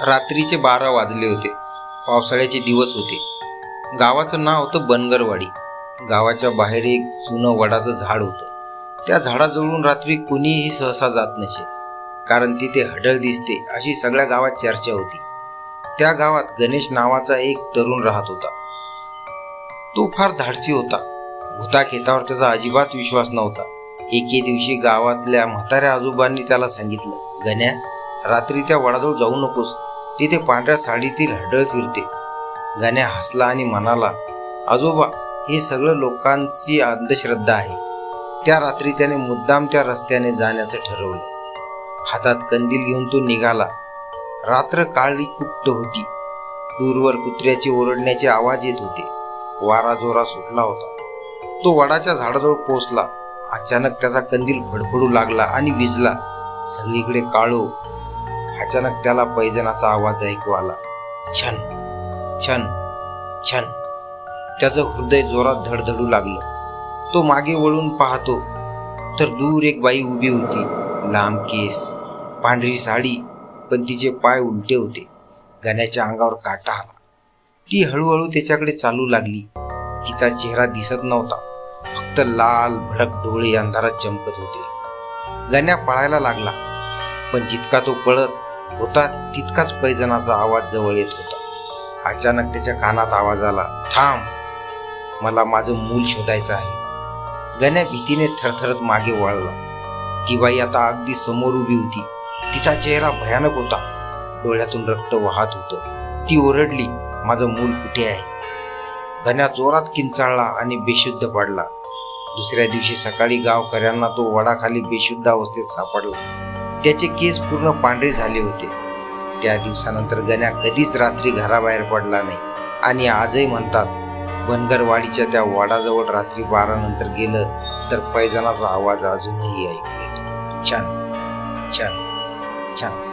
रात्रीचे 12 वाजले होते. पावसाळ्याचे दिवस होते. गावाचं नाव होतं बनगरवाडी. गावाच्या बाहेर एक जुनं वडाचं झाड होतं. त्या झाडाजवळून रात्री कुणीही सहसा जात नसे, कारण तिथे हडळ दिसते अशी सगळ्या गावात चर्चा होती. त्या गावात गणेश नावाचा एक तरुण राहत होता. तो फार धाडसी होता. भूताखेतावर त्याचा अजिबात विश्वास नव्हता. एके दिवशी गावातल्या म्हाताऱ्या आजोबांनी त्याला सांगितलं, गण्या, रात्री त्या वडाजवळ जाऊ नकोस. तिथे पांढऱ्या साडीतील हडळ फिरते. गण्या हसला आणि म्हणाला, आजोबा, हे सगळं लोकांची अंधश्रद्धा आहे. त्या रात्री त्याने मुद्दाम त्या रस्त्याने जाण्याचं ठरवलं. हातात कंदील घेऊन तो निघाला. रात्र काळी कुट्ट होती. दूरवर कुत्र्याचे ओरडण्याचे आवाज येत होते. वारा जोरात सुटला होता. तो वडाच्या झाडाजवळ पोहोचला. अचानक त्याचा कंदील फडफडू लागला आणि विझला. सगळीकडे काळोख. अचानक त्याला पैजणाचा आवाज ऐकू आला. छन छन छन. त्याचं हृदय जोरात धडधडू लागलं. तो मागे वळून पाहतो तर दूर एक बाई उभी होती. लांब केस, पांढरी साडी, पण तिचे पाय उलटे होते. गण्याच्या अंगावर काटा आला. ती हळूहळू त्याच्याकडे चालू लागली. तिचा चेहरा दिसत नव्हता, फक्त लाल भडक डोळे अंधारात चमकत होते. गण्या पळायला लागला, पण जितका तो पळत होता तितकाच पैजणाचा आवाज जवळ येत होता. अचानक त्याच्या कानात आवाज आला, थांब, मला माझं मूल शोधायचं आहे. गण्या भीतीने थरथरत मागे वळला. ती बाई आता अगदी समोर उभी होती. तिचा चेहरा भयानक होता. डोळ्यातून रक्त वाहत होतं. ती ओरडली, माझं मूल कुठे आहे? गण्या जोरात किंचाळला आणि बेशुद्ध पडला. दुसऱ्या दिवशी सकाळी गावकऱ्यांना तो वडाखाली बेशुद्ध अवस्थेत सापडला. त्याचे केस पूर्ण पांढरे झाले होते. त्या दिवसानंतर गण्या कधीच रात्री घराबाहेर पडला नाही. आणि आजही म्हणतात, बनगरवाडीच्या त्या वडाजवळ रात्री 12 नंतर गेलं तर पैजणाचा आवाज अजूनही ऐकू येतो. छान छान छान.